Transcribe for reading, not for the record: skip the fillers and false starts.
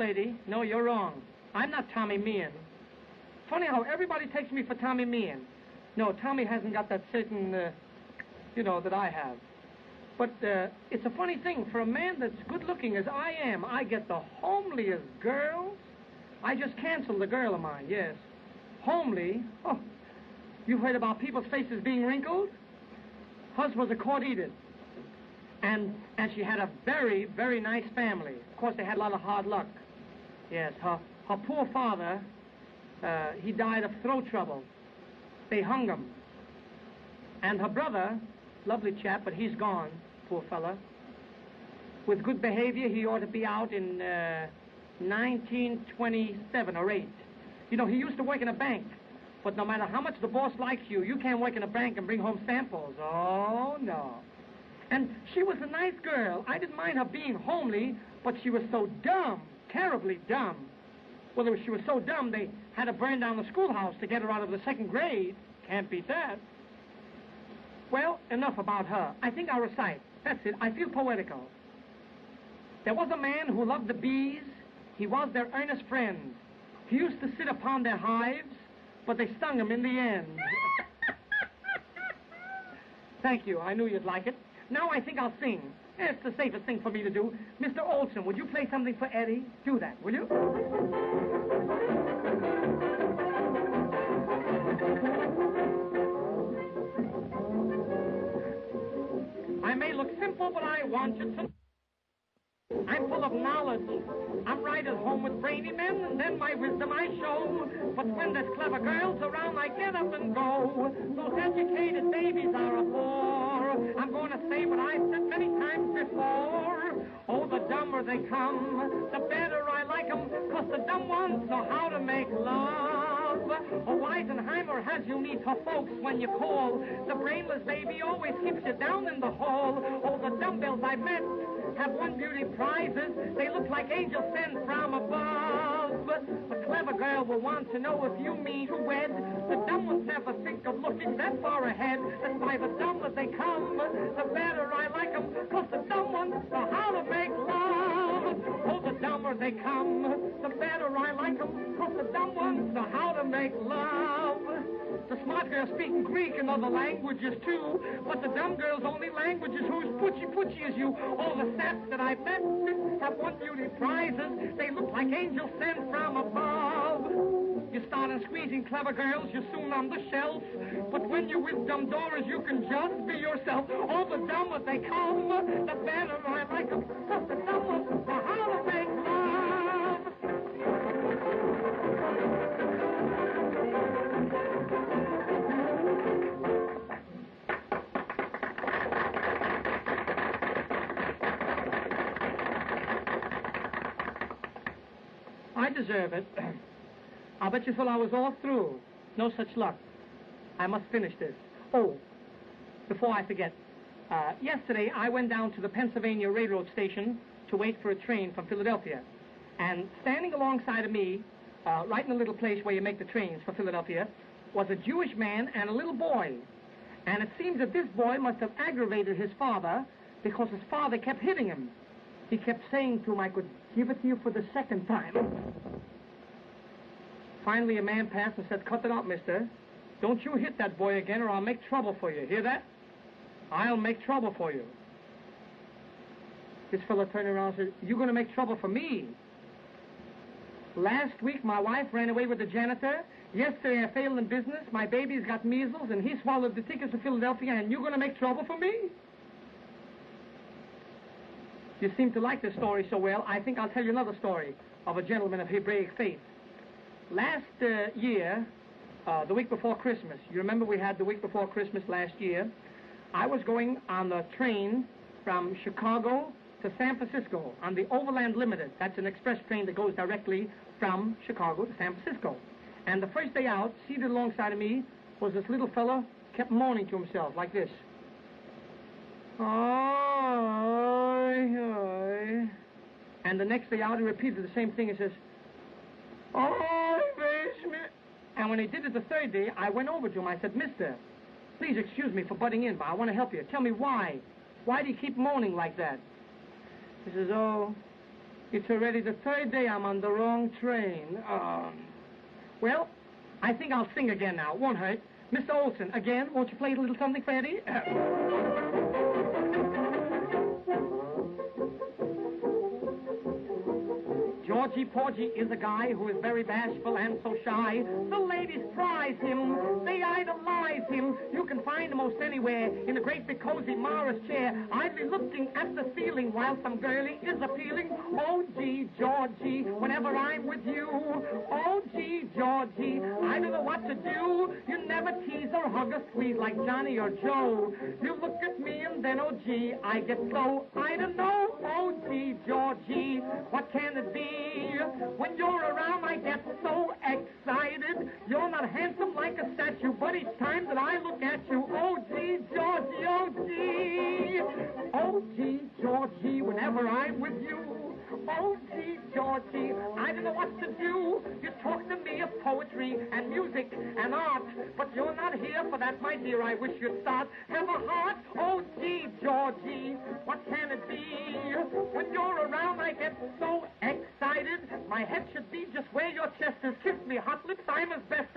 lady. No, you're wrong. I'm not Tommy Meehan. Funny how everybody takes me for Tommy Meehan. No, Tommy hasn't got that certain, that I have. But it's a funny thing. For a man that's good-looking as I am, I get the homeliest girls. I just canceled a girl of mine, yes. Homely? Oh, you've heard about people's faces being wrinkled? Hers was a court edict. And she had a very, very nice family. Of course, they had a lot of hard luck. Yes, her poor father, he died of throat trouble. They hung him. And her brother, lovely chap, but he's gone, poor fella. With good behavior, he ought to be out in 1927 or 8. You know, he used to work in a bank. But no matter how much the boss likes you, you can't work in a bank and bring home samples. Oh, no. And she was a nice girl. I didn't mind her being homely, but she was so dumb, terribly dumb. Well, she was so dumb, they had to burn down the schoolhouse to get her out of the 2nd grade. Can't beat that. Well, enough about her. I think I'll recite. That's it. I feel poetical. There was a man who loved the bees. He was their earnest friend. He used to sit upon their hives, but they stung him in the end. Thank you. I knew you'd like it. Now I think I'll sing. It's the safest thing for me to do. Mr. Olson, would you play something for Eddie? Do that, will you? I may look simple, but I want you to... I'm full of knowledge. I'm right at home with brainy men, and then my wisdom I show. But when there's clever girls around, I get up and go. Those educated babies are a bore. I'm going to say what I've said many times before. Oh, the dumber they come, the better I like them, 'cause the dumb ones know how to make love. Oh, Weisenheimer has you meet her folks when you call. The brainless baby always keeps you down in the hall. Oh, the dumbbells I met have won beauty prizes. They look like angels sent from above. A clever girl will want to know if you mean to wed. The dumb ones never think of looking that far ahead. That's why the dumber they come, the better I like them, 'cause the dumb ones know how to make love. Oh, the dumber they come, the better I like them, 'cause the dumb ones know how to make love. The smart girls speak Greek and other languages too, but the dumb girls only languages who's putchy as you. All the saps that I've met have won beauty prizes. They look like angels sent from above. You start on squeezing clever girls, you're soon on the shelf. But when you're with dumb daughters, you can just be yourself. All the dumber they come, the better I like them, 'cause the dumb ones know how to make love. I deserve it. I'll bet you thought I was all through. No such luck. I must finish this. Oh, before I forget, yesterday I went down to the Pennsylvania Railroad station to wait for a train from Philadelphia. And standing alongside of me, right in the little place where you make the trains for Philadelphia, was a Jewish man and a little boy. And it seems that this boy must have aggravated his father because his father kept hitting him. He kept saying to him, "I could give it to you for the 2nd time." Finally, a man passed and said, "Cut it out, mister. Don't you hit that boy again or I'll make trouble for you. Hear that? I'll make trouble for you." This fellow turned around and said, "You're going to make trouble for me. Last week, my wife ran away with the janitor. Yesterday, I failed in business. My baby's got measles, and he swallowed the tickets to Philadelphia, and you're going to make trouble for me?" You seem to like this story so well, I think I'll tell you another story of a gentleman of Hebraic faith. Last year, the week before Christmas, you remember we had the week before Christmas last year, I was going on the train from Chicago to San Francisco on the Overland Limited. That's an express train that goes directly from Chicago to San Francisco. And the first day out, seated alongside of me, was this little fellow, kept moaning to himself like this. And the next day out, he repeated the same thing. He says, and when he did it the 3rd day, I went over to him. I said, "Mister, please excuse me for butting in, but I want to help you. Tell me why. Why do you keep moaning like that?" He says, "Oh, It's already the third day I'm on the wrong train. Well, I think I'll sing again now. Won't hurt. Mr. Olson, again, won't you play a little something for Eddie? Georgie Porgy is a guy who is very bashful and so shy. The ladies prize him. They idolize him. You can find him most anywhere in a great big cozy Morris chair. I'd be looking at the ceiling while some girlie is appealing. Oh, gee, Georgie, whenever I'm with you. Oh, gee, Georgie, I don't know what to do. You never tease or hug or squeeze like Johnny or Joe. You look at me and then, oh, gee, I get so, I don't know. Oh, gee, Georgie, what can it be? When you're around, I get so excited. You're not handsome like a statue, but each time that I look at you, oh, gee, Georgie, oh, gee. Oh, gee, Georgie, whenever I'm with you. Oh, gee, Georgie, I don't know what to do. You talk to me of poetry and music and art, but you're not here for that, my dear. I wish you'd start. Have a heart. Oh, gee, Georgie, what can it be? When you're around, I get so excited. My head should be just where your chest is. Kiss me, hot lips, I'm as best